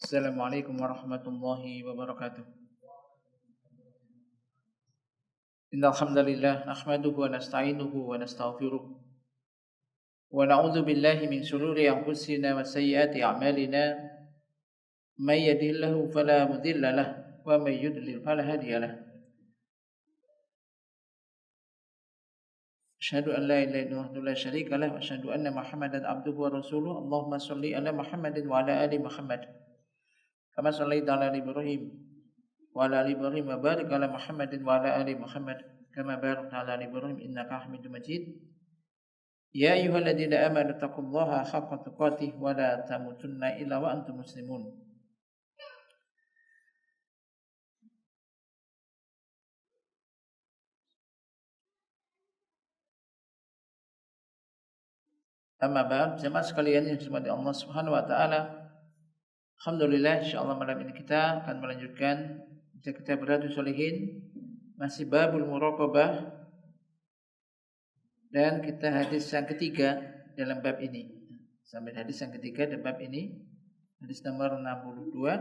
Assalamualaikum warahmatullahi wabarakatuh. Innal hamdalillah nahmaduhu wa nasta'inuhu wa nastaghfiruh wa na'udzu billahi min shururi anfusina wa sayyiati a'malina. May yahdihillahu fala mudilla lahu wa may yudlil fala hadiya lahu. Asyhadu an la ilaha illallah la syarika lahu wa asyhadu anna Muhammadan abduhu wa rasuluh. Allahumma shalli ala Muhammadin wa ala ali Muhammad kama shallaita ala Ibrahim wa ala ali Ibrahim wa barik ala Muhammadin wa ala ali Muhammad kama barakta ala Ibrahim innaka Hamidum Majid. Ya ayyuhalladzina amanu taqullaha haqqa tuqatih wa la tamutunna illa wa antum muslimun. Amma ba'd, jemaah sekalian yang dirahmati Allah Subhanahu wa taala. Alhamdulillah, insyaallah malam ini kita akan melanjutkan kitab Riyadhus Shalihin, masih babul muraqabah, dan kita hadis yang ketiga dalam bab ini. Sampai hadis yang ketiga dalam bab ini, hadis nomor 62,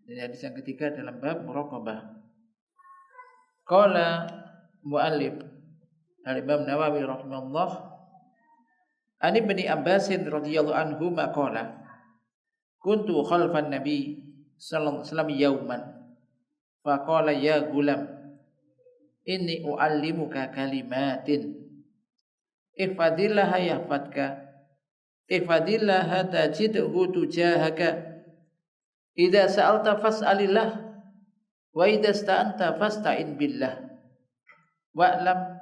dan hadis yang ketiga dalam bab muraqabah. Qala muallif Al-Imam Nawawi rahimahullah, an Ibnu Abbas radhiyallahu anhu maqala kuntu khalfan nabi sallallahu alaihi wasallam yauman faqala ya gulam inni uallimuka kalimatin ihfadillah yahfadka ihfadillah tajidhu tujahaka idza sa'alta fas'alillah wa idza ista'anta fasta'in billah wa'lam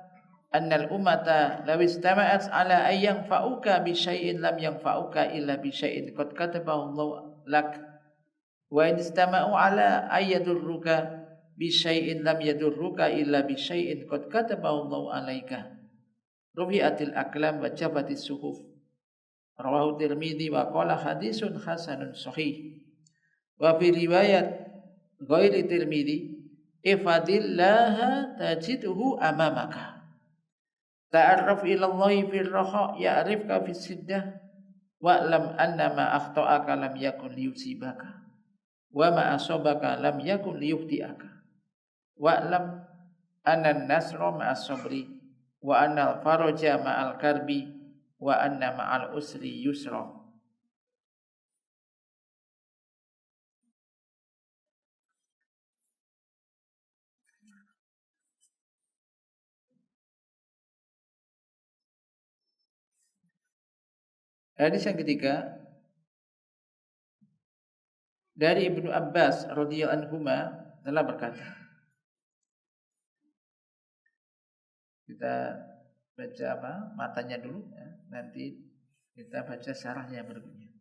annal ummata law istama'at ala ay yanfa'uka bi syai'in lam yanfa'uka illa bi syai'in qad katabahu Allah lak wa in istama'u ala ay yadurruka bi syai'in lam yadurruka illa bi syai'in qad katabahu Allah alaika rufi'atil aqlam wa jafatis suhuf rawahu Tirmidzi wa qala hadisun hasanun sahih wa fi riwayat ghairi Tirmidzi ifadillaha tajidhu amamaka ta'arraf ila Allah fil raha ya'rifka fis siddah wa'lam anna ma akhta'aka lam yakun liyusibaka wa ma asabaka lam yakun liyukhti'aka wa'lam anna an-nasra ma'as sabri wa anna al-faraja ma'al karbi wa anna ma'al usri yusra. Hadis yang ketiga dari Ibnu Abbas radhiyallahu anhuma telah berkata. Kita baca matanya dulu ya. Nanti kita baca syarahnya berikutnya.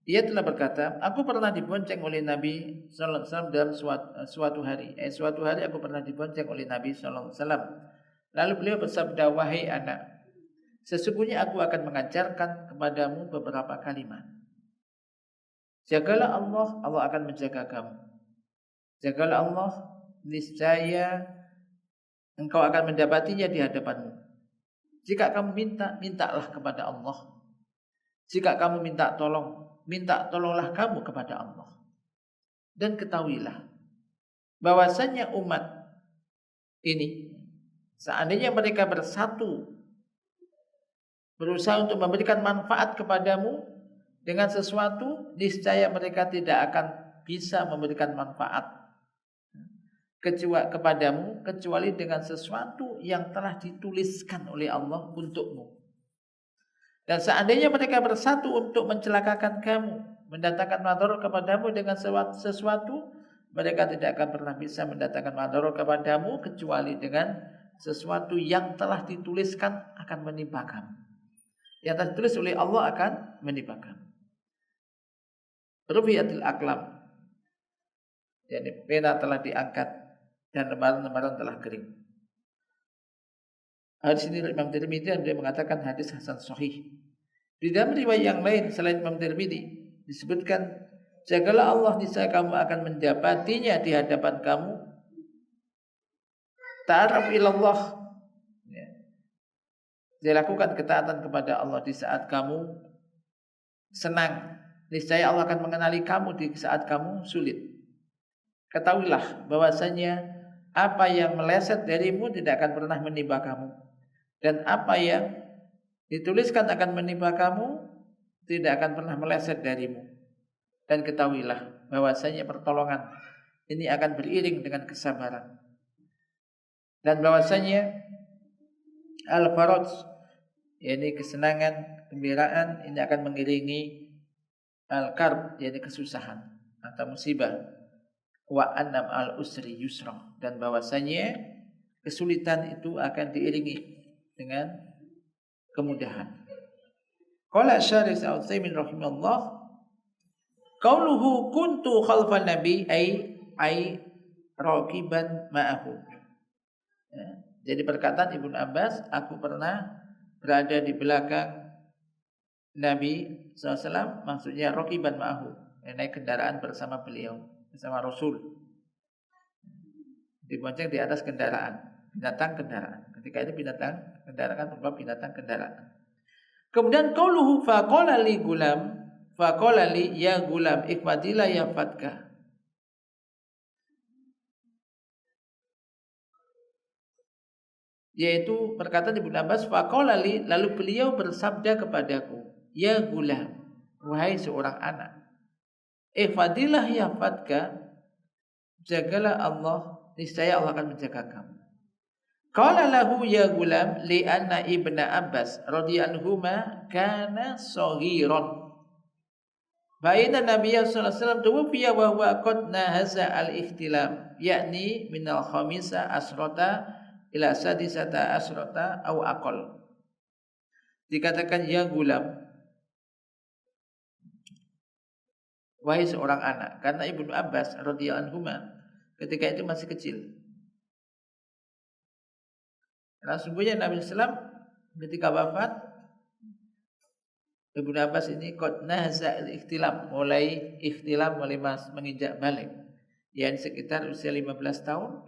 Ia telah berkata, aku pernah dibonceng oleh Nabi sallallahu alaihi wasallam dalam suatu hari. Suatu hari aku pernah dibonceng oleh Nabi sallallahu alaihi wasallam. Lalu beliau bersabda, wahai anak, sesungguhnya aku akan mengajarkan kepadamu beberapa kalimat. Jagalah Allah, Allah akan menjaga kamu. Jagalah Allah, niscaya engkau akan mendapatinya di hadapanmu. Jika kamu minta, mintalah kepada Allah. Jika kamu minta tolong, minta tolonglah kamu kepada Allah. Dan ketahuilah bahwasannya umat ini, seandainya mereka bersatu berusaha untuk memberikan manfaat kepadamu dengan sesuatu, niscaya mereka tidak akan bisa memberikan manfaat kepadamu kecuali dengan sesuatu yang telah dituliskan oleh Allah untukmu. Dan seandainya mereka bersatu untuk mencelakakan kamu, mendatangkan madarat kepadamu dengan sesuatu, mereka tidak akan pernah bisa mendatangkan madarat kepadamu kecuali dengan sesuatu yang telah dituliskan akan menimpa kamu. Yang telah ditulis oleh Allah akan menimpa kamu. Rufi'atil aqlam, jadi pena telah diangkat dan lembaran-lembaran telah kering. Hadis ini Imam Tirmidzi dan dia mengatakan hadis hasan sahih. Di dalam riwayat yang lain selain Imam Tirmidzi disebutkan, jagalah Allah niscaya kamu akan mendapatinya di hadapan kamu. Ta'arraf ilallah, dilakukan ketaatan kepada Allah di saat kamu senang, niscaya Allah akan mengenali kamu di saat kamu sulit. Ketahuilah bahwasanya apa yang meleset darimu tidak akan pernah menimpa kamu, dan apa yang dituliskan akan menimpa kamu tidak akan pernah meleset darimu. Dan ketahuilah bahwasanya pertolongan ini akan beriring dengan kesabaran, dan bahwasanya al-faraj, yakni kesenangan, gembiraan, ini akan mengiringi al-karb, yakni kesusahan atau musibah. Wa annam al-usri yusra, dan bahwasanya kesulitan itu akan diiringi dengan kemudahan. Qala Syarih Al-Utsaimin rahimahullah, qauluhu kuntu khalfan nabi ay raqiban ma'ahu. Ya, jadi perkataan Ibnu Abbas, aku pernah berada di belakang Nabi SAW, maksudnya raqiban ma'ahu, naik kendaraan bersama beliau, bersama Rasul, dibonceng di atas kendaraan, binatang kendaraan. Ketika itu binatang kendaraan berupa binatang kendaraan. Kemudian qauluhu faqala li gulam, faqala li ya gulam ikmadillah ya fatka. Yaitu perkataan Ibnu Abbas, faqala li, lalu beliau bersabda kepadaku, ya gulam, wahai seorang anak, ihfadillah ya fatka, jagalah Allah, niscaya Allah akan menjaga kamu. Qala lahu ya gulam li anna Ibnu Abbas radhiyallahu anhuma kana saghiran. Fa inna Nabiyya sallallahu alaihi wasallam tuwfiya wa huwa qad nahaza al-ihtilam, yakni minal khamisa asrata ila sadisata asrata au aqal. Dikatakan ya gulam, wahai seorang anak, karena Ibnu Abbas radhiyallahu anhuma ketika itu masih kecil. Karena sungguhnya Nabi SAW ketika wafat, Ibnu Abbas ini qad nahaza al-ihtilam, mulai ihtilam, mulai menginjak balik, yang sekitar usia 15 tahun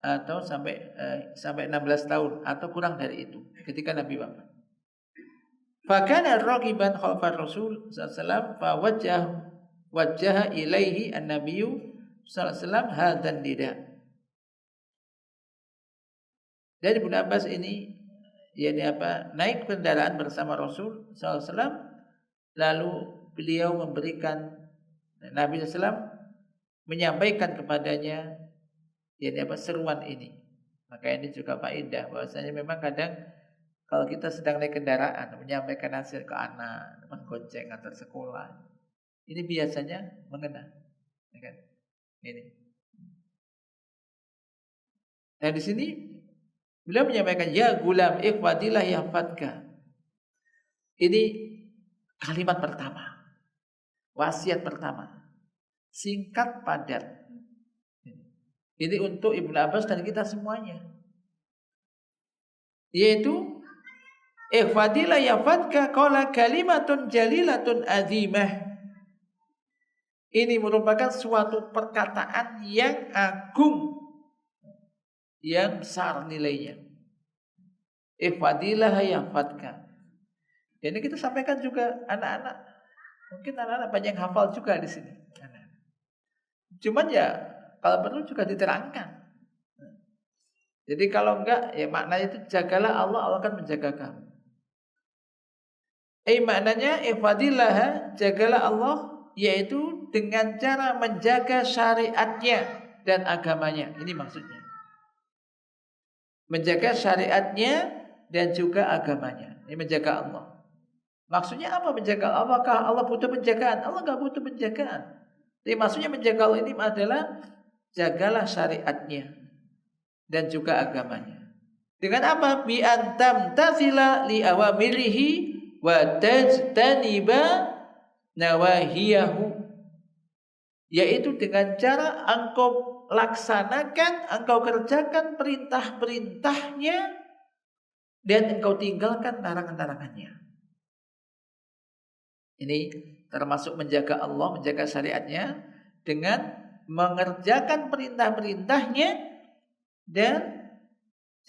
atau sampai 16 tahun atau kurang dari itu ketika Nabi wafat. Fa kana raqiban khalfar Rasul sallallahu alaihi wasallam fa wajjaha ilaihi an-nabiyyu sallallahu alaihi wasallam hadan nida. Dari Ibnu Abbas ini, yakni naik kendaraan bersama Rasul sallallahu alaihi wasallam, lalu beliau memberikan, Nabi sallallahu alaihi wasallam menyampaikan kepadanya, yakni seruan ini. Maka ini juga faedah bahwasanya memang kadang kalau kita sedang naik kendaraan menyampaikan nasihat ke anak, menggonceng antar sekolah, ini biasanya mengena, ya kan? Ini. Nah di sini beliau menyampaikan ya gulam ikhwadillah yahfadka. Ini kalimat pertama, wasiat pertama, singkat padat. Ini untuk Ibnu Abbas dan kita semuanya, yaitu ikhwadillah yahfadka qala kalimatun jalilatun azimah. Ini merupakan suatu perkataan yang agung, yang besar nilainya. Ihfadillah yahfadka. Ini kita sampaikan juga anak-anak. Mungkin anak-anak banyak yang hafal juga di sini. Cuman ya kalau perlu juga diterangkan. Jadi kalau enggak, ya maknanya itu jagalah Allah, Allah akan menjaga kamu. Maknanya ihfadillah, jagalah Allah, yaitu dengan cara menjaga syariatnya dan agamanya. Ini maksudnya. Menjaga syariatnya dan juga agamanya. Ini menjaga Allah. Maksudnya apa menjaga Allah? Apakah Allah butuh penjagaan? Allah enggak butuh penjagaan. Jadi maksudnya menjaga Allah ini adalah jagalah syariatnya dan juga agamanya. Dengan apa? Bi antam tazila li awamirihi wa tajtaniba nawahiyahu. Yaitu dengan cara engkau laksanakan, engkau kerjakan perintah-perintahnya dan engkau tinggalkan larangan-larangannya. Ini termasuk menjaga Allah, menjaga syariatnya dengan mengerjakan perintah-perintahnya dan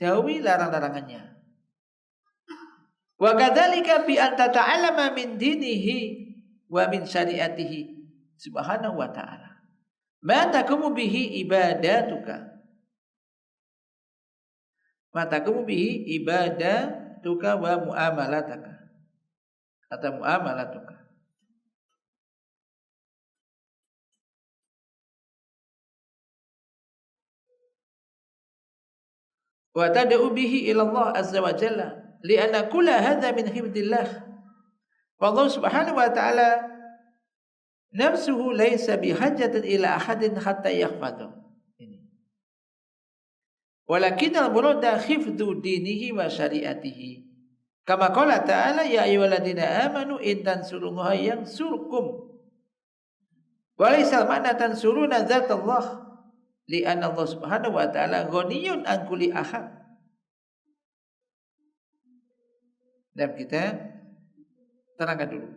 jauhi larang-larangannya. Wa kadzalika bi an tata'allama min dinihi wa min syariatihi subhanahu wa ta'ala. Ma taqumu bihi ibadatuka. Ma taqumu bihi ibadatuka wa muamalataka. Atau muamalatuka. Wa tad'u bihi ila Allah azza wa jalla li'anna kulla hadha min hifdillah. Wallahu subhanahu wa ta'ala nafsuhu laysa bihajatin ila ahadin hatta yakhfadu. Ini. Walakin al-murada khifdu dinihi wa syariatihi. Kama qala ta'ala ya ayyuhalladzina amanu in tansurullaha yansurkum. Wa laysa al-ma'na tansuruna dzatallah. Li'anna Allah subhanahu wa ta'ala ghaniyun an kulli ahad. Dan kita terangkan dulu.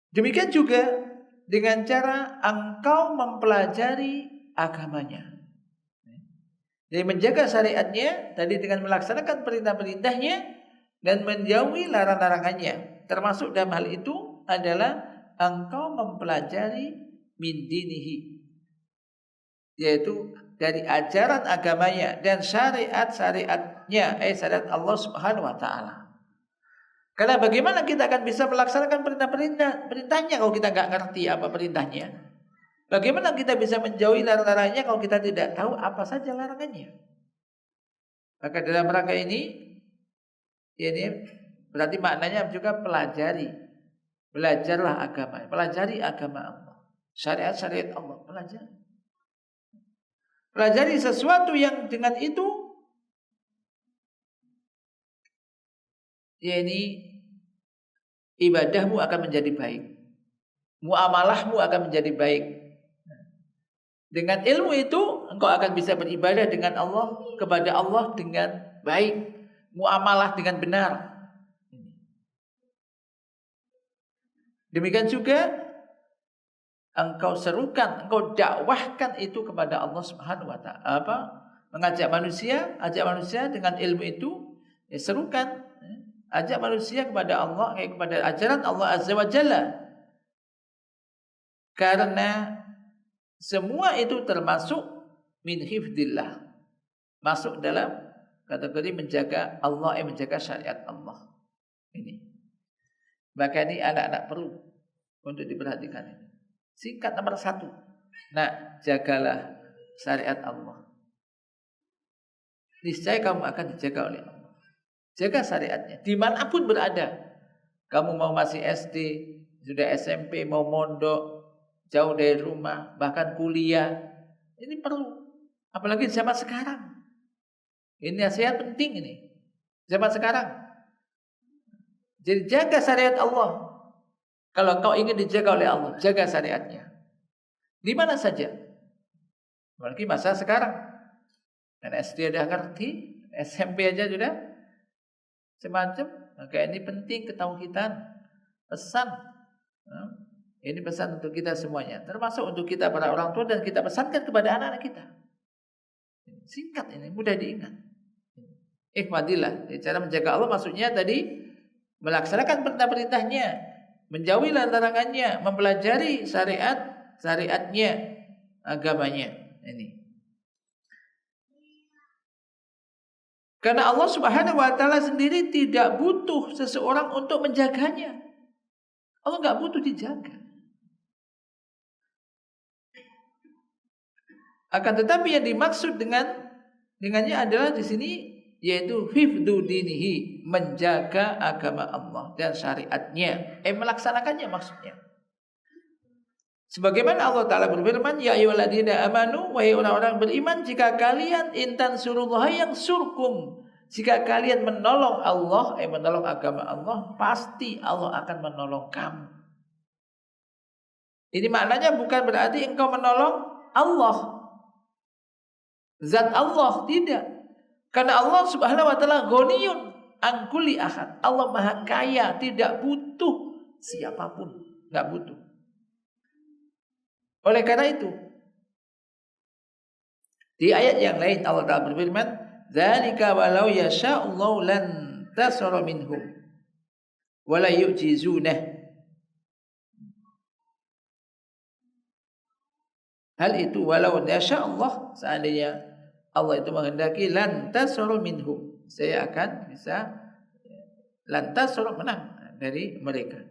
Demikian juga dengan cara engkau mempelajari agamanya. Jadi menjaga syariatnya tadi dengan melaksanakan perintah-perintahnya dan menjauhi larang-larangannya. Termasuk dalam hal itu adalah engkau mempelajari min dinihi, yaitu dari ajaran agamanya dan syariat-syariatnya, syariat Allah subhanahu wa ta'ala. Karena bagaimana kita akan bisa melaksanakan perintahnya kalau kita nggak ngerti apa perintahnya? Bagaimana kita bisa menjauhi larang-larangannya kalau kita tidak tahu apa saja larangannya? Maka dalam rangka ini berarti maknanya juga pelajari. Belajarlah agama, pelajari agama Allah. Syariat-syariat Allah, pelajari. Pelajari sesuatu yang dengan itu ibadahmu akan menjadi baik. Muamalahmu akan menjadi baik. Dengan ilmu itu engkau akan bisa beribadah dengan Allah, kepada Allah dengan baik, muamalah dengan benar. Demikian juga engkau serukan, engkau dakwahkan itu kepada Allah Subhanahu wa ta'ala. Mengajak manusia, ajak manusia dengan ilmu itu, serukan, ajak manusia kepada Allah, kepada ajaran Allah Azza wa Jalla. Karena semua itu termasuk min hifdillah. Masuk dalam kategori menjaga Allah, menjaga syariat Allah. Ini. Maka ini anak-anak perlu untuk diperhatikan ini. Singkat nomor 1. Nah, jagalah syariat Allah. Niscaya kamu akan dijaga oleh Allah. Jaga syariatnya. Dimanapun berada. Kamu mau masih SD, sudah SMP, mau mondok, jauh dari rumah, bahkan kuliah. Ini perlu. Apalagi zaman sekarang. Ini nasihat penting ini. Zaman sekarang. Jadi jaga syariat Allah. Kalau kau ingin dijaga oleh Allah, jaga syariatnya. Di mana saja. Apalagi masa sekarang. Dan SD udah ngerti, SMP aja sudah semacam. Maka ini penting ketauhidan. Pesan. Ini pesan untuk kita semuanya. Termasuk untuk kita para orang tua dan kita pesankan kepada anak-anak kita. Singkat ini, mudah diingat. Ikhmadillah. Cara menjaga Allah maksudnya tadi melaksanakan perintah-perintahnya, menjauhi larangannya, mempelajari syariatnya, agamanya. Ini. Karena Allah Subhanahu wa ta'ala sendiri tidak butuh seseorang untuk menjaganya. Allah enggak butuh dijaga. Akan tetapi yang dimaksud dengannya adalah di sini yaitu hifdzu dinihi, menjaga agama Allah dan syariatnya, melaksanakannya maksudnya. Sebagaimana Allah Ta'ala berfirman, ya ayyuhalladzina amanu, wahai orang-orang beriman, jika kalian intan surullaha yang surkum, jika kalian menolong Allah, menolong agama Allah, pasti Allah akan menolong kamu. Ini maknanya bukan berarti engkau menolong Allah, zat Allah, tidak. Karena Allah Subhanahu wa ta'ala ghaniyun an kulli ahad. Allah Maha Kaya, tidak butuh siapapun, enggak butuh. Oleh karena itu, di ayat yang lain Allah Ta'ala berfirman, "Dzalika walau yasha'ullahu lan tasara minhum." wala yu'jizunah. Hal itu walau yasha Allah, seandainya Allah itu menghendaki, lantas tasru minhum, saya akan bisa lantas tasru, menang dari mereka.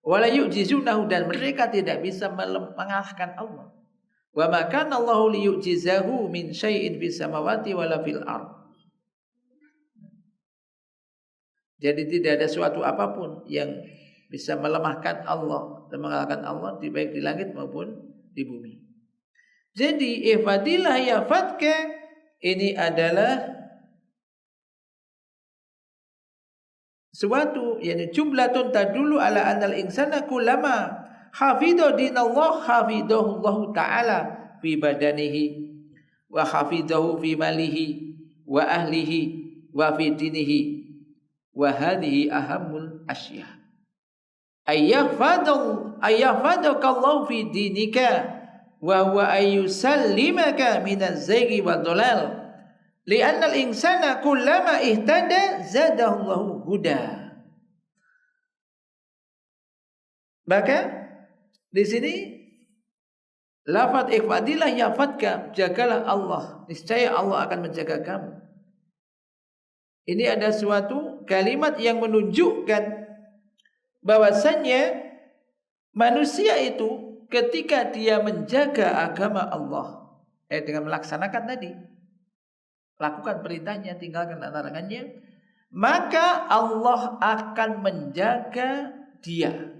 Wala yu'jizunahu, dan mereka tidak bisa mengalahkan Allah. Wa ma kana Allahu liyu'jizahu min syai'in fis samawati wala fil ardh. Jadi tidak ada suatu apapun yang bisa melemahkan Allah dan mengalahkan Allah, baik di langit maupun di bumi. Jadi ihfadillah yahfadka ini adalah suatu, yani jumlatun tadullu ala annal insana kullama hafidha dinallah hafidhahu Allah taala fi badanihi wa hafidhahu fi malihi wa ahlihi wa fi dinihi wa hadhihi ahammul asya. Ayyafadaka Allah fi dinika wa huwa ayyusallimaka minaz zaygi wad dhalal. Li'anna al-insana kullama ihtada zadahu Allahu huda. Maka di sini lafaz ihfadillah yahfadka, jagalah Allah, niscaya Allah akan menjaga kamu. Ini ada suatu kalimat yang menunjukkan bahwasannya manusia itu ketika dia menjaga agama Allah, dengan melaksanakan tadi, lakukan perintahnya, tinggalkan larangannya, maka Allah akan menjaga dia.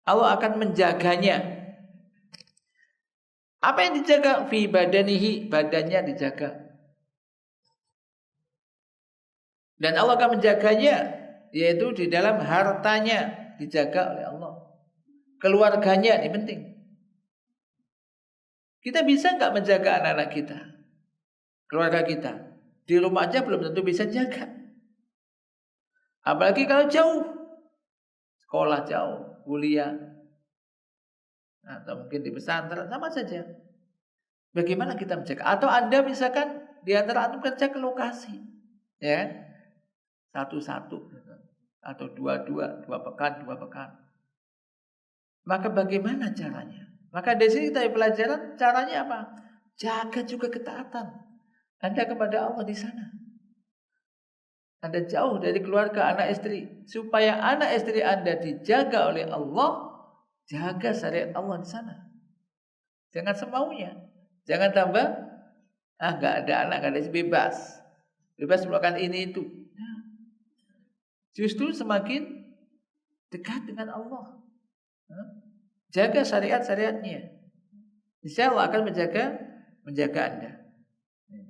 Allah akan menjaganya. Apa yang dijaga? Fi badanihi, badannya dijaga. Dan Allah akan menjaganya, yaitu di dalam hartanya dijaga oleh Allah. Keluarganya ini penting. Kita bisa nggak menjaga anak-anak kita, keluarga kita? Di rumah aja belum tentu bisa jaga. Apalagi kalau jauh, sekolah jauh, kuliah, atau mungkin di pesantren, sama saja. Bagaimana kita menjaga? Atau Anda misalkan di antara antum kerja ke lokasi, ya, satu-satu, atau dua pekan. Maka bagaimana caranya? Maka di sini kita pelajaran caranya apa? Jaga juga ketaatan Anda kepada Allah di sana. Anda jauh dari keluarga, anak istri, supaya anak istri Anda dijaga oleh Allah. Jaga syariat Allah di sana. Jangan semaunya. Jangan tambah, nggak ada anak, nggak ada istri, bebas melakukan ini itu. Justru semakin dekat dengan Allah. Jaga syariat-syariatnya. Insya Allah akan menjaga Anda,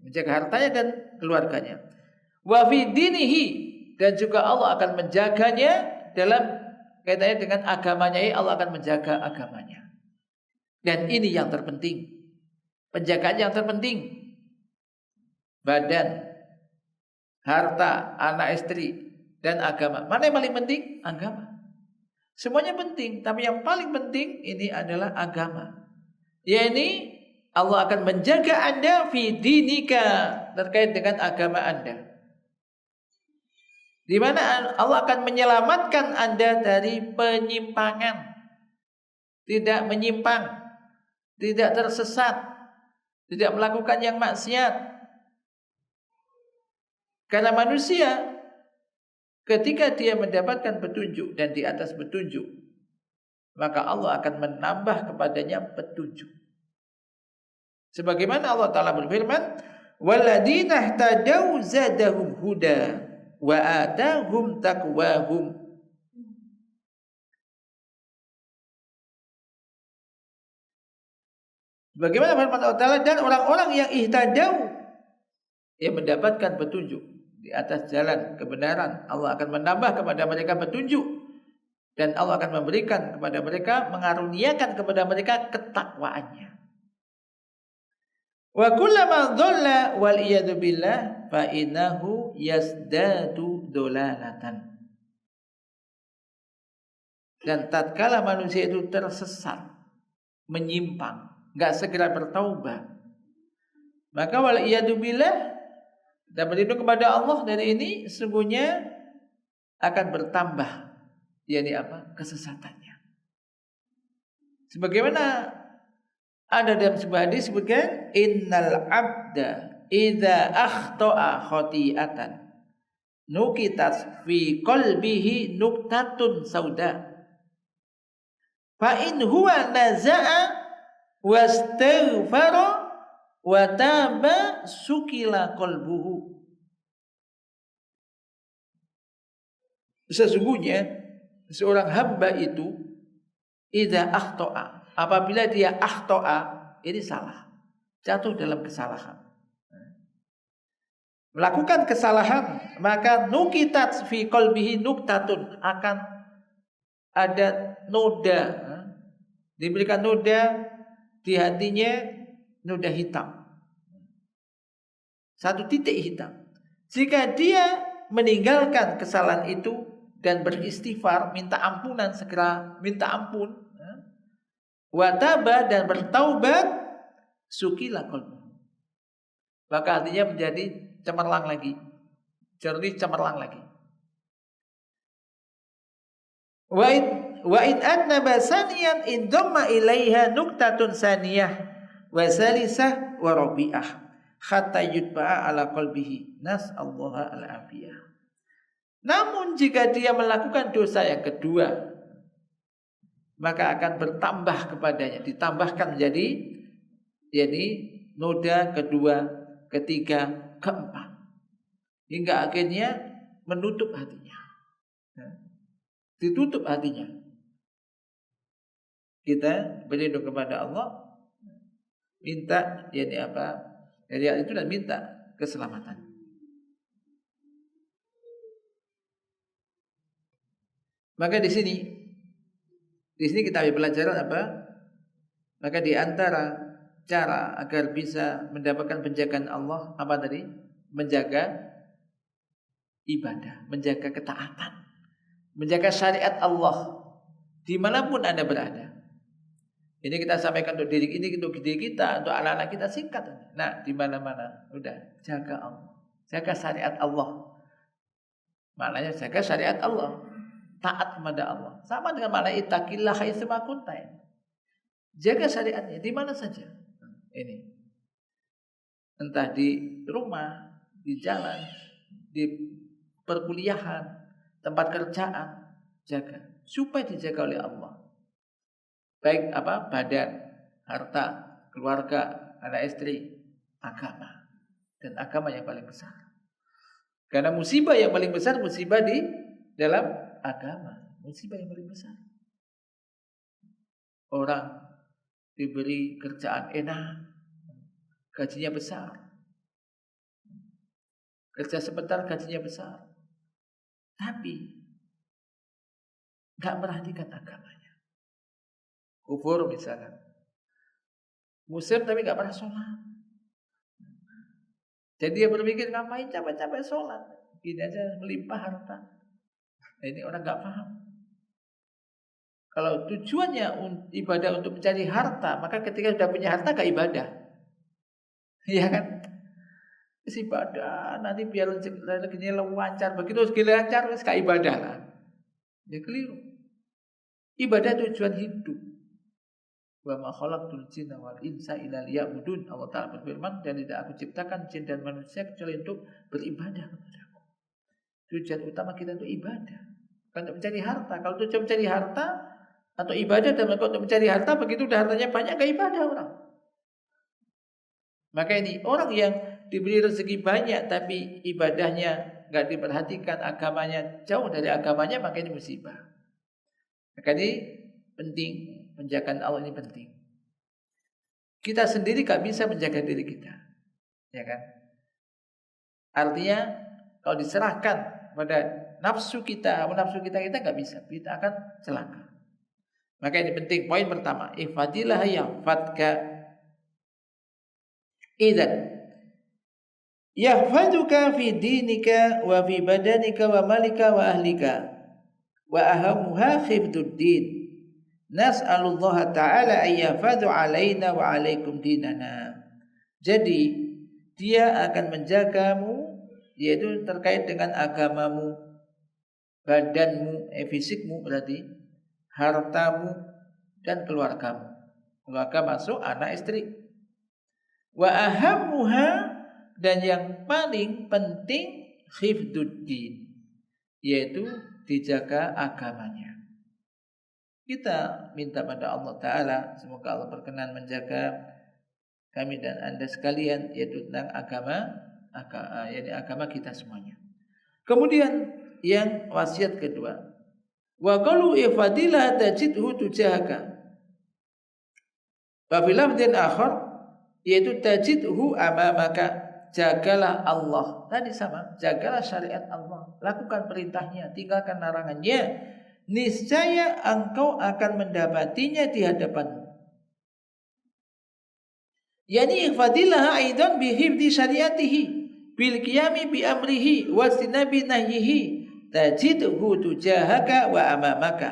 menjaga hartanya dan keluarganya. Wa fi dinihi, dan juga Allah akan menjaganya dalam kaitannya dengan agamanya. Allah akan menjaga agamanya. Dan ini yang terpenting, penjagaan yang terpenting. Badan, harta, anak istri, dan agama. Mana yang paling penting? Agama. Semuanya penting, tapi yang paling penting ini adalah agama. Yakni Allah akan menjaga Anda fi dinika, terkait dengan agama Anda. Di mana Allah akan menyelamatkan Anda dari penyimpangan. Tidak menyimpang, tidak tersesat, tidak melakukan yang maksiat. Karena manusia ketika dia mendapatkan petunjuk dan di atas petunjuk, maka Allah akan menambah kepadanya petunjuk. Sebagaimana Allah Ta'ala berfirman, وَالَّذِينَ اهْتَدَوْا زَادَهُمْ هُدًى وَآتَاهُمْ تَقْوَاهُمْ. Bagaimana firman Allah Ta'ala, dan orang-orang yang ihtadau, yang mendapatkan petunjuk di atas jalan kebenaran, Allah akan menambah kepada mereka petunjuk, dan Allah akan memberikan kepada mereka, mengaruniakan kepada mereka ketakwaannya. Wa kullama dhalla wal iyadu billah fa innahu yasdadu dolalatan. Dan tatkala manusia itu tersesat, menyimpang, enggak segera bertaubat, maka wal iyadu billah, dan berlindung kepada Allah dari ini, sesungguhnya akan bertambah, yakni apa? Kesesatannya. Sebagaimana ada dalam sebuah hadis disebutkan, innal abda idza akhta'a khati'atan nukitat fi qalbihi nuktatun sauda fa in huwa naza'a wastaghfara wa taba sukila qalbuhu. Sesungguhnya seorang hamba itu idza akhta'a, apabila dia akhta'a, ini salah, jatuh dalam kesalahan, melakukan kesalahan, maka nukitat fi qalbihi nuktatun, akan ada noda, diberikan noda di hatinya, noda hitam, satu titik hitam. Jika dia meninggalkan kesalahan itu dan beristighfar, minta ampunan, segera minta ampun, wataba, dan bertaubat, sukila qalbu, maka hatinya menjadi cemerlang lagi, jernih cemerlang lagi. Wa in adnaba saniyan indamma ilaiha nuktatun saniyah wa salisah wa rabi'ah hatta yutba'a ala qalbihi, nas'allaha al-afiyah. Namun jika dia melakukan dosa yang kedua, maka akan bertambah kepadanya, ditambahkan menjadi noda kedua, ketiga, keempat, hingga akhirnya menutup hatinya, ditutup hatinya. Kita berlindung kepada Allah, minta dari itu, dan minta keselamatan. Maka di sini kita ambil pelajaran apa? Maka di antara cara agar bisa mendapatkan penjagaan Allah apa tadi? Menjaga ibadah, menjaga ketaatan, menjaga syariat Allah dimanapun Anda berada. Ini kita sampaikan untuk diri kita, untuk anak-anak kita, singkat. Nah, di mana-mana udah jaga Allah, jaga syariat Allah. Maknanya jaga syariat Allah, taat kepada Allah. Sama dengan makna ittaqillah haitsu ma kunta. Jaga syariatnya di mana saja. Ini. Entah di rumah, di jalan, di perkuliahan, tempat kerjaan, jaga supaya dijaga oleh Allah. Baik badan, harta, keluarga, anak istri, agama. Dan agama yang paling besar. Karena musibah yang paling besar musibah di dalam agama, musibah yang paling besar. Orang diberi kerjaan enak, gajinya besar, kerja sebentar gajinya besar, tapi gak perhatikan agamanya. Kufur misalkan, muslim tapi gak pernah sholat. Jadi dia berpikir, ngapain capek-capek sholat, gini aja melimpah harta. Ini orang gak paham. Kalau tujuannya ibadah untuk mencari harta, maka ketika sudah punya harta gak ibadah. Iya kan? Ibadah nanti biar rezekinya lancar, begitu rezeki lancar gak ibadah lah. Ya keliru. Ibadah tujuan hidup. Wa ma khalaqtul jinna wal insa illa liya'budun. Allah Ta'ala berfirman, dan tidak aku ciptakan jin dan manusia kecuali untuk beribadah kepadaku. Tujuan utama kita itu ibadah, bukan untuk mencari harta. Kalau tujuan mencari harta atau ibadah dan untuk mencari harta, begitu udah hartanya banyak gak ibadah orang. Maka ini orang yang diberi rezeki banyak tapi ibadahnya gak diperhatikan, agamanya jauh dari agamanya, maka ini musibah. Maka ini penting, penjagaan Allah ini penting. Kita sendiri gak bisa menjaga diri kita, ya kan? Artinya kalau diserahkan pada nafsu kita gak bisa, kita akan celaka. Maka ini penting, poin pertama, ihfadillah yahfadka. Idzan yahfaduka fi dinika wa fi badanika wa malika wa ahlika wa ahamuha khifdud din. Nas'alullaha ta'ala ayyafadu alaina wa alaikum dinana. Jadi dia akan menjagamu, yaitu terkait dengan agamamu, badanmu, fisikmu berarti, hartamu dan keluargamu. Keluarga masuk anak istri. Wa ahammuha, dan yang paling penting hifduddin, yaitu dijaga agamanya. Kita minta pada Allah Ta'ala, semoga Allah berkenan menjaga kami dan Anda sekalian, yaitu tentang agama kita semuanya. Kemudian yang wasiat kedua, wa qalu ifadilah tajidhu tujahaka. Wa fil lafdhin akhar, yaitu tajidhu amamaka, jagalah Allah. Tadi sama, jagalah syariat Allah, lakukan perintahnya, tinggalkan larangannya, niscaya engkau akan mendapatinya di hadapanmu. Yani ifadillah aidan bihifdi syariatihi bil qiyami bi amrihi wa istinabi nahyihi tajidhu tujahaka wa amamaka.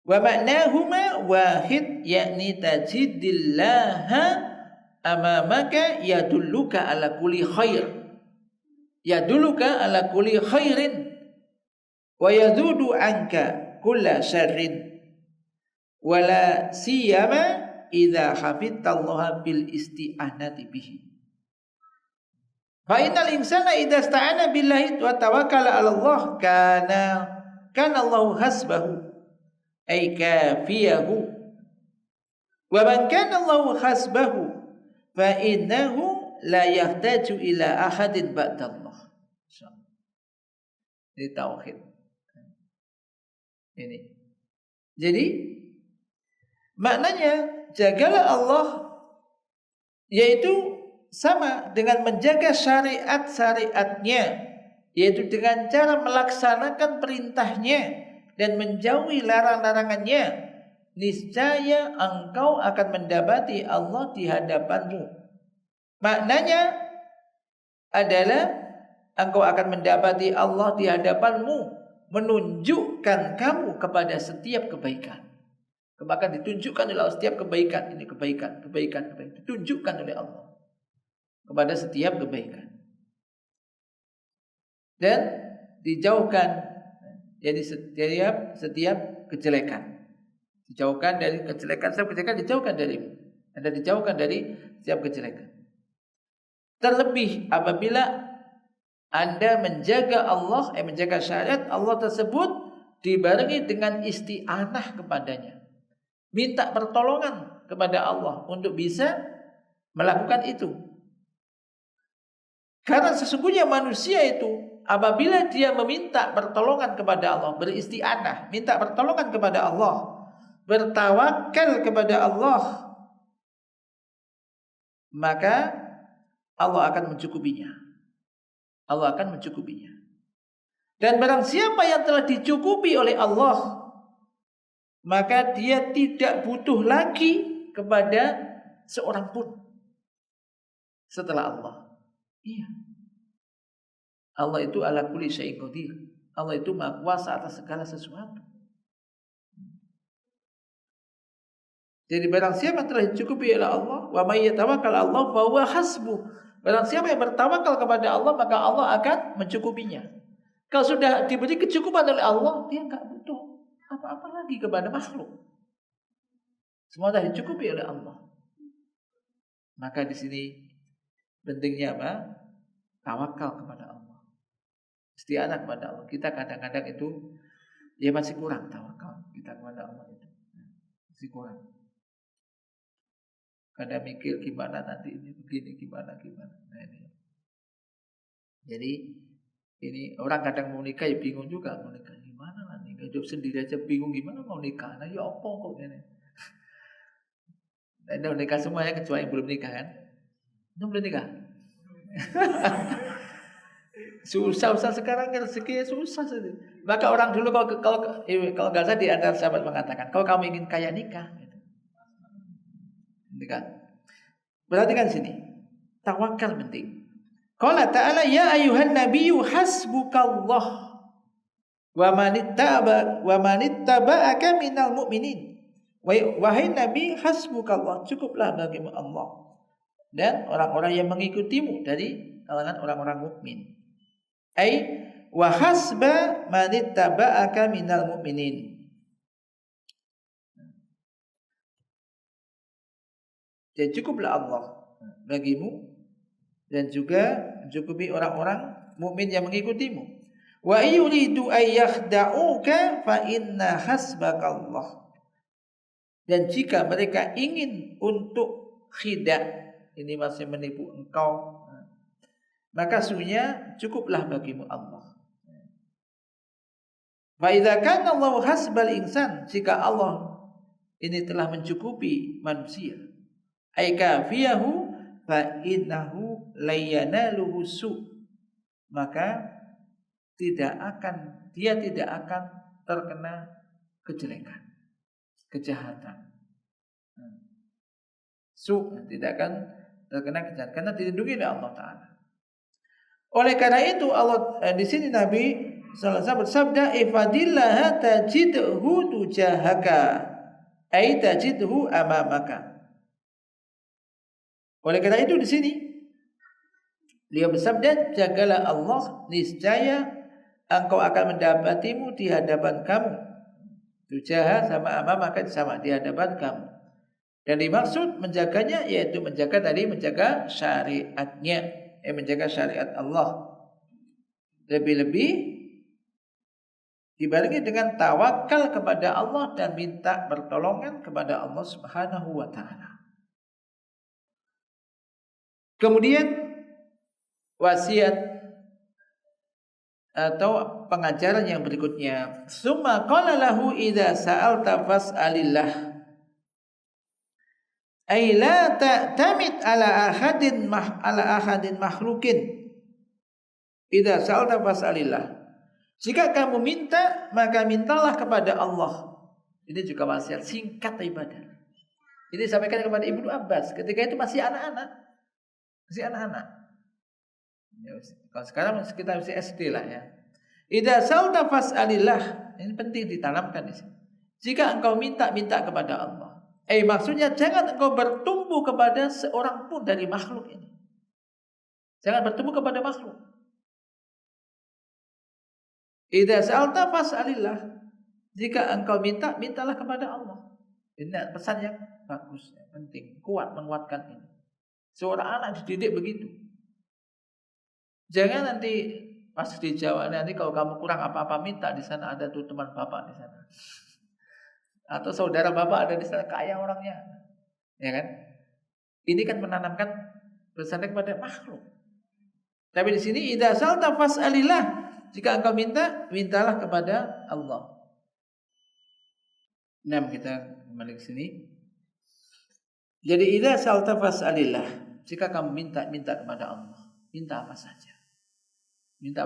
Wa ma'nahuma wahid, yakni tajidillaha amamaka yadulluka ala kulli khair, yadulluka ala kulli khairin wa yadudu anka kulla syarrin wala siyama idza hafidtallaha bil isti'anati bihi. Fa innal insana idza ista'ana billahi wa tawakkala 'ala Allah kana Allahu hasbahu ay kafiyahu, wa man kana Allahu hasbahu fa innahu la yahtaju ila ahadin ba'dallah. Ini tauhid. Ini. Jadi maknanya jagalah Allah, yaitu sama dengan menjaga syariat-syariatnya, yaitu dengan cara melaksanakan perintahnya dan menjauhi larang-larangannya. Niscaya engkau akan mendapati Allah di hadapanmu. Maknanya adalah engkau akan mendapati Allah di hadapanmu, menunjukkan kamu kepada setiap kebaikan. Bahkan ditunjukkan oleh Allah setiap kebaikan. Ini kebaikan. Ditunjukkan oleh Allah kepada setiap kebaikan. Dan dijauhkan jadi setiap kejelekan. Dijauhkan dari kejelekan. Setiap kejelekan dijauhkan darimu. Anda dijauhkan dari setiap kejelekan. Terlebih apabila Anda menjaga Allah, menjaga syariat Allah tersebut, dibarengi dengan isti'anah kepadanya. Minta pertolongan kepada Allah untuk bisa melakukan itu. Karena sesungguhnya manusia itu apabila dia meminta pertolongan kepada Allah, beristi'anah, minta pertolongan kepada Allah, bertawakal kepada Allah, maka Allah akan mencukupinya. Allah akan mencukupinya. Dan barang siapa yang telah dicukupi oleh Allah, maka dia tidak butuh lagi kepada seorang pun setelah Allah. Iya. Allah itu ala kulli syai'in qadir. Allah itu maha kuasa atas segala sesuatu. Jadi barang siapa telah dicukupi oleh Allah, wa may yatawakkal Allah fa huwa hasbuh. Barang siapa yang bertawakal kepada Allah, maka Allah akan mencukupinya. Kalau sudah diberi kecukupan oleh Allah, dia enggak butuh apa-apa lagi kepada makhluk. Semua sudah dicukupi oleh Allah. Maka di sini pentingnya apa? Tawakal kepada Allah. Isti'anah kepada Allah. Kita kadang-kadang itu ya masih kurang tawakal kita kepada Allah itu. Masih kurang. Kadang mikir gimana nanti ini begini gimana. Nah ini. Jadi ini orang kadang mau nikah ya bingung juga mau nikah gimana nanti. Hidup sendiri aja bingung gimana mau nikah. Nah ya apa kok ini. Anda nikah semuanya kecuali yang belum nikah kan? Belum nikah. Susah sekarang rezeki susah. Maka orang dulu kalau nggak salah di antara sahabat mengatakan, kalau kamu ingin kaya nikah. Nikah. Perhatikan sini, tawakal penting. Qala ta'ala ya ayyuhan nabiyyu hasbukallah wa manittaba'aka minal mu'minin. Wahai Nabi, hasbukallah, cukuplah bagimu Allah dan orang-orang yang mengikutimu dari kalangan orang-orang mukmin. Ai wa hasba man ittaba'aka minal mu'minin. Dan cukuplah Allah bagimu dan juga mencukupi orang-orang mukmin yang mengikutimu. Wa yuridu ay yakhda'uka fa inna hasbakallah. Dan jika mereka ingin untuk khidah, ini masih menipu engkau, maka sesungguhnya cukuplah bagimu Allah. Fa idza kana Allahu hasbal insan, jika Allah ini telah mencukupi manusia, ay kafiyahu fa innahu layanaluhu su, maka dia tidak akan terkena kejelekan, kejahatan. Tidak akan terkena kejahatan karena dilindungi oleh Allah Taala. Oleh karena itu Allah di sini Nabi sallallahu alaihi wasallam bersabda, "Ifadillaha tajidhu tujahaka." Ai tajidhu amamaka. Oleh karena itu di sini beliau bersabda, jagalah Allah, niscaya engkau akan mendapatimu di hadapan kamu. Tujaha sama amamaka sama di hadapan kamu. Dan dimaksud menjaganya yaitu menjaga syariatnya, menjaga syariat Allah. Lebih-lebih dibarengi dengan tawakal kepada Allah dan minta pertolongan kepada Allah Subhanahu wa taala. Kemudian wasiat atau pengajaran yang berikutnya, summa qala lahu idza sa'alta fas'alillah. Ay la ta'tamid ala ahadin makhlukin. Idza sa'alta fas'alillah. Jika kamu minta, maka mintalah kepada Allah. Ini juga wasiat singkat ibadah. Ini disampaikan kepada Ibnu Abbas ketika itu masih anak-anak. Kalau sekarang kita masih SD lah ya. Idza sa'alta fas'alillah. Ini penting ditanamkan di sini. Jika engkau minta kepada Allah. Maksudnya jangan engkau bertumbuh kepada seorang pun dari makhluk ini. Jangan bertumbuh kepada makhluk. Idza sa'alta fas'alillah. Jika engkau mintalah kepada Allah. Ini pesan yang bagus, penting, menguatkan ini. Seorang anak dididik begitu. Jangan nanti pas di Jawa nanti kalau kamu kurang apa-apa minta, di sana ada tuh teman bapak di sana. Atau saudara bapak ada di sana, kaya orangnya. Ya kan? Ini kan menanamkan bersandar kepada makhluk. Tapi di sini idza salta fas'alillah. Jika engkau mintalah kepada Allah. Nah, kita kembali ke sini. Jadi idza salta fas'alillah. Jika kamu minta kepada Allah, minta apa saja. Minta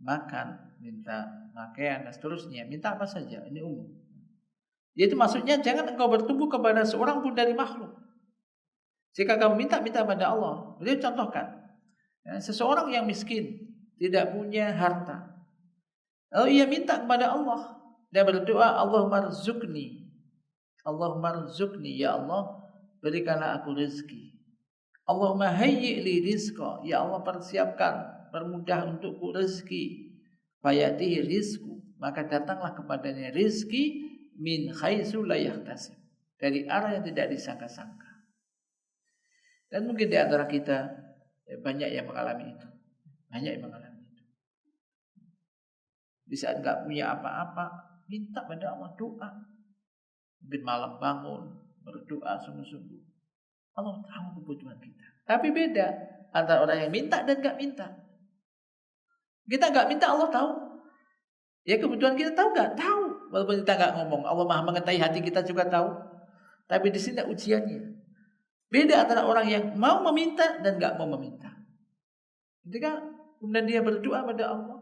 makan, minta pakaian dan seterusnya. Minta apa saja, ini umum. Yaitu maksudnya jangan engkau bertumbuh kepada seorang pun dari makhluk. Jika kamu minta kepada Allah, beliau contohkan. Seseorang yang miskin, tidak punya harta. Lalu ia minta kepada Allah. Dia berdoa, Allahumma rzuqni, ya Allah, berikanlah aku rezeki. Allahumma hayyi' li rizqa, ya Allah persiapkan, permudah untukku rezeki. Fayatihi rizku, maka datanglah kepadanya rezeki min haitsu la yahtasib, dari arah yang tidak disangka-sangka. Dan mungkin di antara kita banyak yang mengalami itu. Di saat enggak punya apa-apa, minta pada Allah, doa. Mungkin malam bangun, berdoa sungguh-sungguh. Allah tahu kebutuhan kita. Tapi beda antara orang yang minta dan enggak minta. Kita enggak minta, Allah tahu. Ya kebutuhan kita tahu enggak? Tahu. Walaupun kita enggak ngomong, Allah Maha mengetahui, hati kita juga tahu. Tapi di sini ujiannya. Beda antara orang yang mau meminta dan enggak mau meminta. Ketika kemudian dia berdoa pada Allah,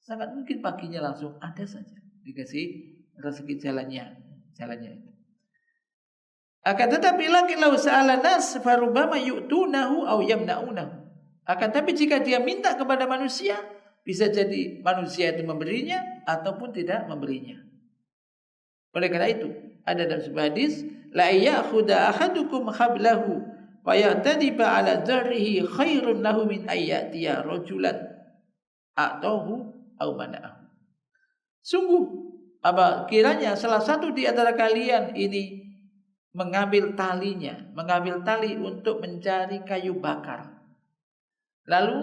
sangat mungkin paginya langsung ada saja dikasih rezeki jalannya itu. Akan tetapi lakin law sa'ala nas farubama yu'tunahu aw yamna'unahu. Akan tapi jika dia minta kepada manusia, bisa jadi manusia itu memberinya ataupun tidak memberinya. Oleh karena itu, ada dalam sebuah hadis, la ya'khudha ahadukum hablahu wa ya'tadiba ala dzarrihi khairun lahu min ayyatiya rajulan a'tahu aw mana'ahu. Sungguh kiranya salah satu di antara kalian ini mengambil tali untuk mencari kayu bakar, lalu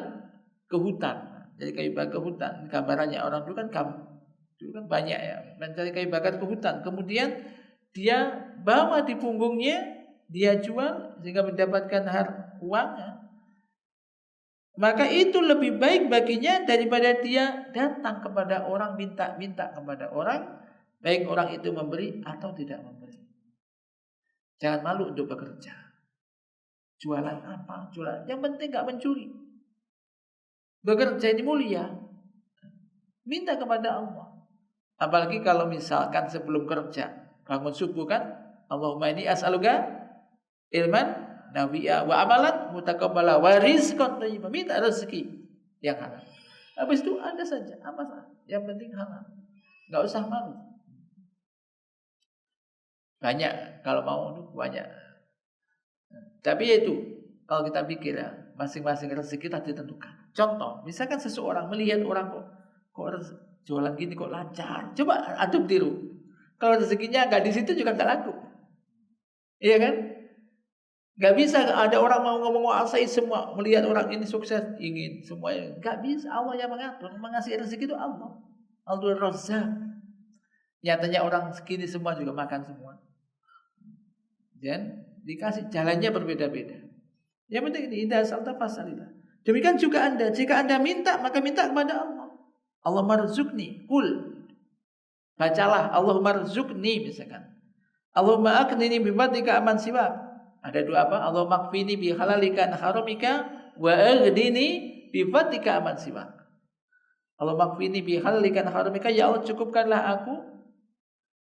ke hutan. Jadi kayu bakar ke hutan, gambarannya orang dulu kan banyak ya mencari kayu bakar ke hutan. Kemudian dia bawa di punggungnya, dia jual sehingga mendapatkan uangnya. Maka itu lebih baik baginya daripada dia datang kepada orang minta kepada orang, baik orang itu memberi atau tidak memberi. Jangan malu untuk bekerja. Jualan apa? Jualan. Yang penting gak mencuri. Bekerja ini mulia. Minta kepada Allah. Apalagi kalau misalkan sebelum kerja, bangun subuh kan, Allahumma inni as'aluka ilman nafi'a wa amalan mutaqabbala wa rizqan thayyiban. Minta rezeki yang halal. Habis itu ada saja apa saja. Yang penting halal. Gak usah malu. Banyak kalau mau banyak. Tapi itu kalau kita pikir ya, masing-masing rezeki kita ditentukan. Contoh, misalkan seseorang melihat orang kok jualan gini kok lancar, coba aduk tiru. Kalau rezekinya nggak di situ juga nggak laku, iya kan? Nggak bisa ada orang mau menguasai semua, melihat orang ini sukses ingin semuanya, nggak bisa. Allah yang mengatur, mengasih rezeki itu Allah. Allah Razzaq. Nyatanya orang segini semua juga makan semua. Dan dikasih jalannya berbeda-beda. Yang penting ini idza sa'alta fas'alillah. Demikian juga Anda, jika Anda minta maka minta kepada Allah. Allahumma rzuqni, qul. Bacalah Allahumma rzuqni misalkan. Allahumma aknini bi fadlika aman siwak. Ada doa apa? Allahumma kfini bi halalika an haramika wa aghdini bi fadlika aman siwak. Allahumma kfini bi halalika an haramika, ya Allah cukupkanlah aku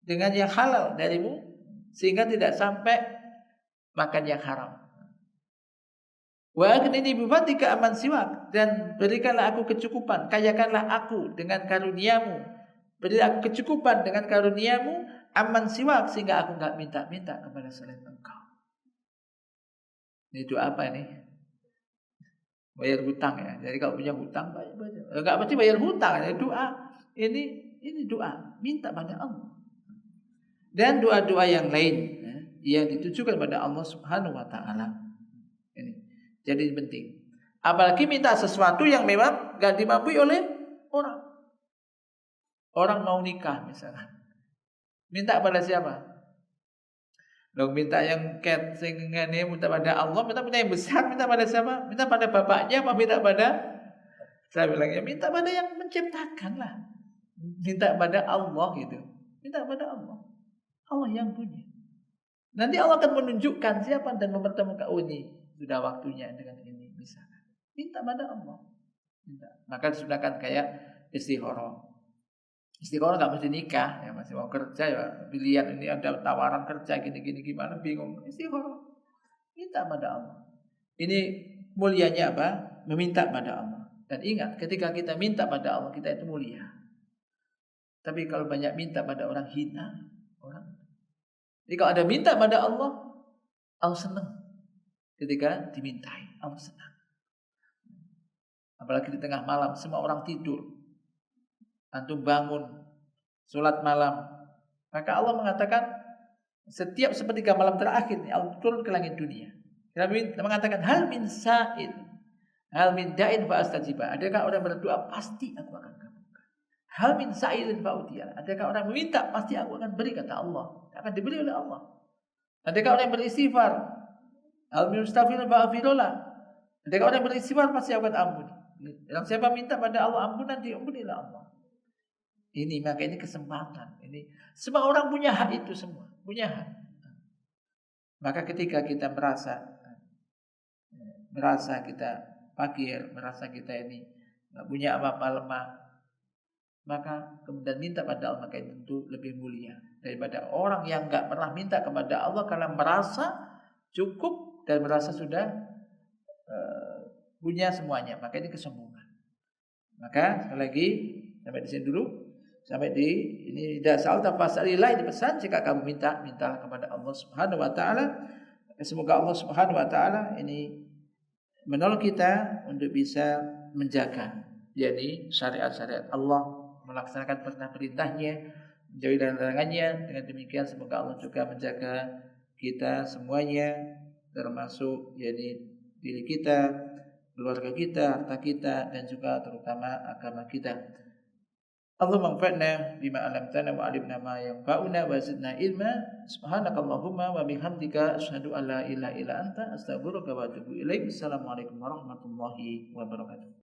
dengan yang halal darimu sehingga tidak sampai makan yang haram. Wa aghnini bi fadlika aman siwak, dan berikanlah aku kecukupan, kayakanlah aku dengan karuniamu. Berilah aku kecukupan dengan karuniamu aman siwak, sehingga aku enggak minta-minta kepada selain Engkau. Ini doa apa ini? Bayar hutang ya. Jadi kalau punya hutang bayar. Enggak mesti bayar hutang, ya doa. Ini doa, minta pada Allah. Dan doa-doa yang lain yang ditujukan pada Allah Subhanahu wa taala. Ini. Jadi penting. Apalagi minta sesuatu yang memang enggak dimampu oleh orang. Orang mau nikah misalnya. Minta pada siapa? Loh, minta yang sing ngene, minta pada Allah, minta yang besar, minta pada siapa? Minta pada bapaknya apa minta pada? Saya bilang ya minta pada yang menciptakan lah. Minta pada Allah gitu. Minta pada Allah. Allah yang punya. Nanti Allah akan menunjukkan siapa dan mempertemukan ini sudah waktunya dengan ini misalnya. Minta pada Allah. Minta. Maka disunahkan kayak istikharah. Istikharah nggak mesti nikah, ya masih mau kerja ya pilihan ini ada tawaran kerja gini gimana bingung. Istikharah. Minta pada Allah. Ini mulianya apa? Meminta pada Allah. Dan ingat ketika kita minta pada Allah kita itu mulia. Tapi kalau banyak minta pada orang hina, orang. Jadi kalau ada minta pada Allah, Allah senang. Ketika dimintai, Allah senang. Apalagi di tengah malam, semua orang tidur. Antum bangun, sholat malam. Maka Allah mengatakan, setiap sepertiga malam terakhir, Allah turun ke langit dunia. Dia mengatakan, hal min sa'il, hal min da'in fa'astajibah. Adakah orang berdoa, pasti aku akan kabulkan. Hal min sa'ilin fa'udiyah. Adakah orang meminta, pasti aku akan beri, kata Allah. Akan diberi oleh Allah. Adakah orang yang beristighfar, hal min mustaghfirin fa'afirolah. Adakah orang yang beristighfar, pasti aku akan ampuni. Yang siapa minta pada Allah ampunan, diampunilah Allah. Ini maka ini kesempatan. Ini semua orang punya hak itu semua, punya hak. Maka ketika kita merasa kita fakir, merasa kita ini nggak punya apa-apa, lemah, maka kemudian minta pada Allah, maka itu tentu lebih mulia daripada orang yang nggak pernah minta kepada Allah karena merasa cukup dan merasa sudah punya semuanya. Maka ini kesombongan. Maka sekali lagi sampai di sini dulu. Sampai di ini dasal tafasalilah, ini pesan jika kamu mintalah kepada Allah Subhanahu wa taala Semoga Allah Subhanahu wa taala ini menolong kita untuk bisa menjaga yakni syariat-syariat Allah, melaksanakan perintah-perintahnya, menjauhi larangannya. Dengan demikian semoga Allah juga menjaga kita semuanya, termasuk yakni diri kita, keluarga kita, harta kita, dan juga terutama agama kita. Allahumma anfa'na bima 'allamtana wa 'allimna ma yanfa'una wa zidna ilma. Subhanakallahumma wa bihamdika asyhadu an la ilaha illa anta astaghfiruka wa atubu ilaik. Assalamualaikum warahmatullahi wabarakatuh.